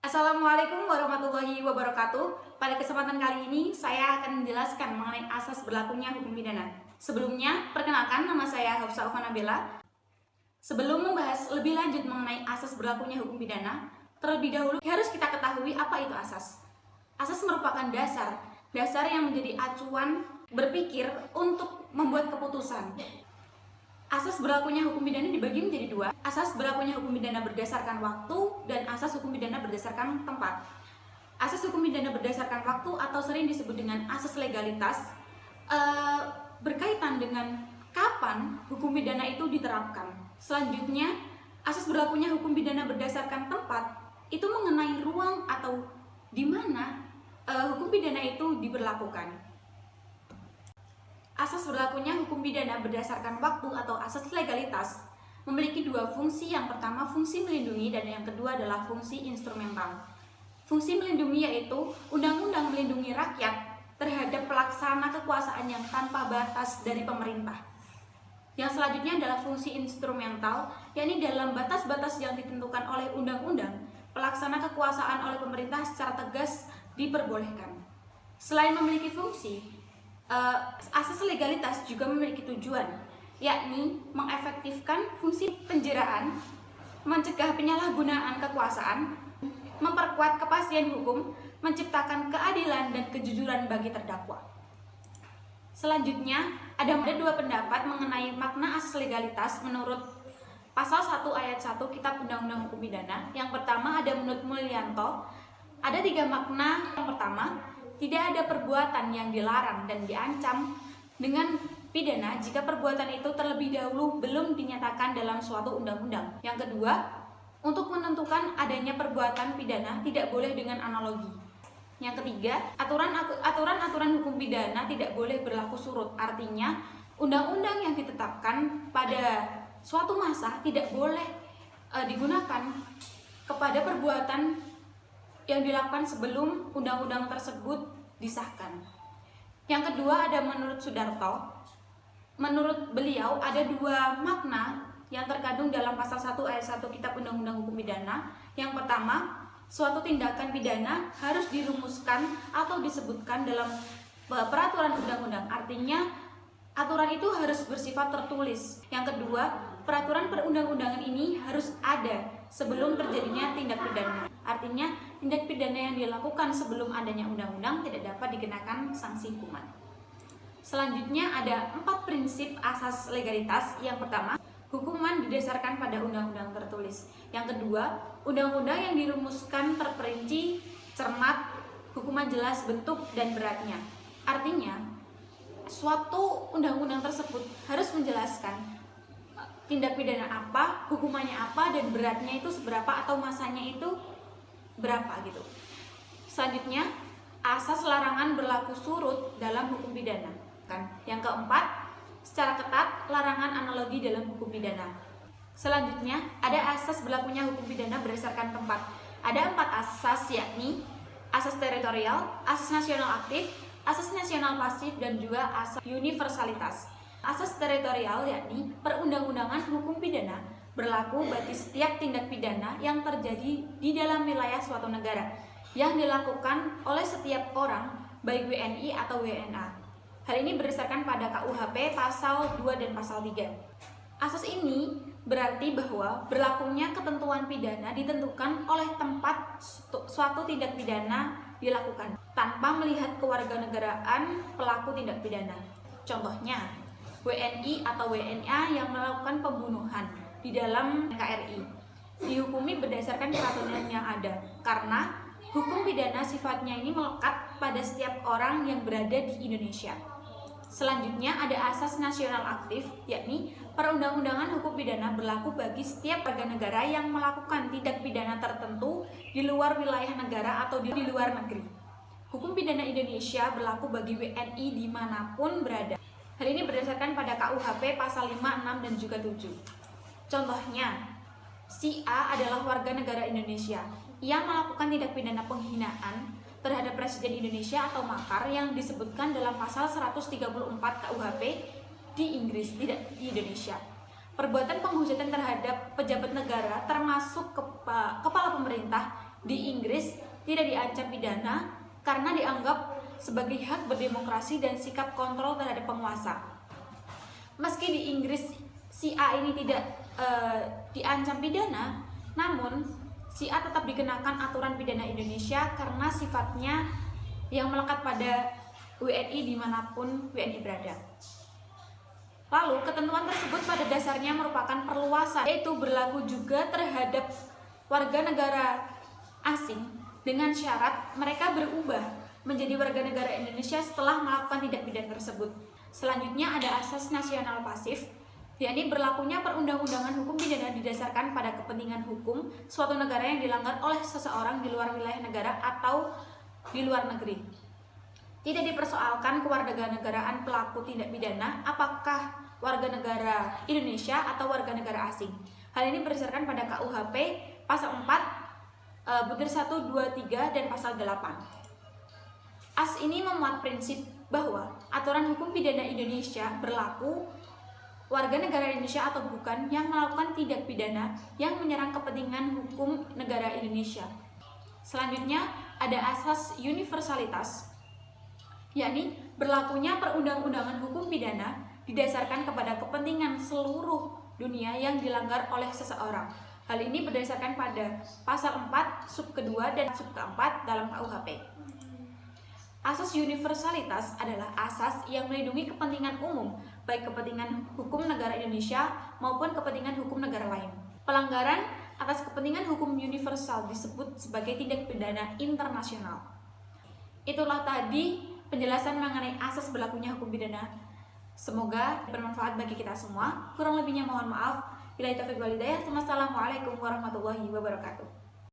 Assalamualaikum warahmatullahi wabarakatuh. Pada kesempatan kali ini, saya akan menjelaskan mengenai asas berlakunya hukum pidana. Sebelumnya, perkenalkan nama saya Hafsah Nabila. Sebelum membahas lebih lanjut mengenai asas berlakunya hukum pidana, terlebih dahulu harus kita ketahui apa itu asas. Asas merupakan dasar yang menjadi acuan berpikir untuk membuat keputusan. Asas berlakunya hukum pidana dibagi menjadi dua. Asas berlakunya hukum pidana berdasarkan waktu dan asas hukum pidana berdasarkan tempat. Asas hukum pidana berdasarkan waktu atau sering disebut dengan asas legalitas berkaitan dengan kapan hukum pidana itu diterapkan. Selanjutnya, asas berlakunya hukum pidana berdasarkan tempat itu mengenai ruang atau di mana hukum pidana itu diberlakukan. Asas berlakunya hukum pidana berdasarkan waktu atau asas legalitas memiliki dua fungsi. Yang pertama fungsi melindungi dan yang kedua adalah fungsi instrumental. Fungsi melindungi yaitu undang-undang melindungi rakyat terhadap pelaksana kekuasaan yang tanpa batas dari pemerintah. Yang selanjutnya adalah fungsi instrumental, yakni dalam batas-batas yang ditentukan oleh undang-undang, pelaksana kekuasaan oleh pemerintah secara tegas diperbolehkan. Selain memiliki fungsi, asas legalitas juga memiliki tujuan, yakni mengefektifkan fungsi penjeraan, mencegah penyalahgunaan kekuasaan, memperkuat kepastian hukum, menciptakan keadilan dan kejujuran bagi terdakwa. Selanjutnya, ada dua pendapat mengenai makna asas legalitas menurut Pasal 1 ayat 1 Kitab Undang-Undang Hukum Pidana. Yang pertama ada menurut Mulyanto, ada tiga makna. Yang pertama, tidak ada perbuatan yang dilarang dan diancam dengan pidana jika perbuatan itu terlebih dahulu belum dinyatakan dalam suatu undang-undang. Yang kedua, untuk menentukan adanya perbuatan pidana tidak boleh dengan analogi. Yang ketiga, aturan-aturan hukum pidana tidak boleh berlaku surut. Artinya, undang-undang yang ditetapkan pada suatu masa tidak boleh digunakan kepada perbuatan yang dilakukan sebelum undang-undang tersebut disahkan. Yang kedua ada menurut Sudarto. Menurut beliau ada dua makna yang terkandung dalam pasal 1 ayat 1 Kitab Undang-Undang Hukum Pidana. Yang pertama, suatu tindakan pidana harus dirumuskan atau disebutkan dalam peraturan undang-undang. Artinya, aturan itu harus bersifat tertulis. Yang kedua, peraturan perundang-undangan ini harus ada sebelum terjadinya tindak pidana. Artinya, tindak pidana yang dilakukan sebelum adanya undang-undang tidak dapat dikenakan sanksi hukuman. Selanjutnya ada 4 prinsip asas legalitas. Yang pertama, hukuman didasarkan pada undang-undang tertulis. Yang kedua, undang-undang yang dirumuskan terperinci, cermat, hukuman jelas bentuk dan beratnya. Artinya, suatu undang-undang tersebut harus menjelaskan tindak pidana apa, hukumannya apa, dan beratnya itu seberapa atau masanya itu berapa gitu. Selanjutnya, asas larangan berlaku surut dalam hukum pidana. Yang keempat, secara ketat larangan analogi dalam hukum pidana. Selanjutnya, ada asas berlakunya hukum pidana berdasarkan tempat. Ada 4 asas, yakni asas teritorial, asas nasional aktif, asas nasional pasif, dan juga asas universalitas. Asas teritorial yakni perundang-undangan hukum pidana berlaku bagi setiap tindak pidana yang terjadi di dalam wilayah suatu negara yang dilakukan oleh setiap orang, baik WNI atau WNA. Hal ini berdasarkan pada KUHP pasal 2 dan pasal 3. Asas ini berarti bahwa berlakunya ketentuan pidana ditentukan oleh tempat suatu tindak pidana dilakukan tanpa melihat kewarganegaraan pelaku tindak pidana. Contohnya, WNI atau WNA yang melakukan pembunuhan di dalam NKRI dihukumi berdasarkan peraturan yang ada, karena hukum pidana sifatnya ini melekat pada setiap orang yang berada di Indonesia. Selanjutnya ada asas nasional aktif, yakni perundang-undangan hukum pidana berlaku bagi setiap warga negara yang melakukan tindak pidana tertentu di luar wilayah negara atau di luar negeri. Hukum pidana Indonesia berlaku bagi WNI dimanapun berada. Hal ini berdasarkan pada KUHP pasal 5, 6, dan juga 7. Contohnya, si A adalah warga negara Indonesia. Ia melakukan tindak pidana penghinaan terhadap Presiden Indonesia atau makar yang disebutkan dalam pasal 134 KUHP di Inggris, tidak di Indonesia. Perbuatan penghujatan terhadap pejabat negara termasuk kepala pemerintah Di Inggris tidak diancam pidana karena dianggap sebagai hak berdemokrasi dan sikap kontrol terhadap penguasa. Meski di Inggris si A ini tidak diancam pidana, namun si A tetap dikenakan aturan pidana Indonesia karena sifatnya yang melekat pada WNI dimanapun WNI berada. Lalu ketentuan tersebut pada dasarnya merupakan perluasan, yaitu berlaku juga terhadap warga negara asing dengan syarat mereka berubah menjadi warga negara Indonesia setelah melakukan tindak pidana tersebut. Selanjutnya ada asas nasional pasif, yakni berlakunya perundang-undangan hukum pidana didasarkan pada kepentingan hukum suatu negara yang dilanggar oleh seseorang di luar wilayah negara atau di luar negeri. Tidak dipersoalkan kewarganegaraan pelaku tindak pidana, apakah warga negara Indonesia atau warga negara asing. Hal ini berdasarkan pada KUHP pasal 4 butir 1, 2, 3 dan pasal 8. As ini memuat prinsip bahwa aturan hukum pidana Indonesia berlaku warga negara Indonesia atau bukan yang melakukan tindak pidana yang menyerang kepentingan hukum negara Indonesia. Selanjutnya ada asas universalitas, yakni berlakunya perundang-undangan hukum pidana didasarkan kepada kepentingan seluruh dunia yang dilanggar oleh seseorang. Hal ini berdasarkan pada pasal 4 sub kedua dan sub keempat dalam KUHP. Asas universalitas adalah asas yang melindungi kepentingan umum, baik kepentingan hukum negara Indonesia maupun kepentingan hukum negara lain. Pelanggaran atas kepentingan hukum universal disebut sebagai tindak pidana internasional. Itulah tadi penjelasan mengenai asas berlakunya hukum pidana. Semoga bermanfaat bagi kita semua. Kurang lebihnya mohon maaf. Billahi taufiq wal hidayah. Wassalamualaikum warahmatullahi wabarakatuh.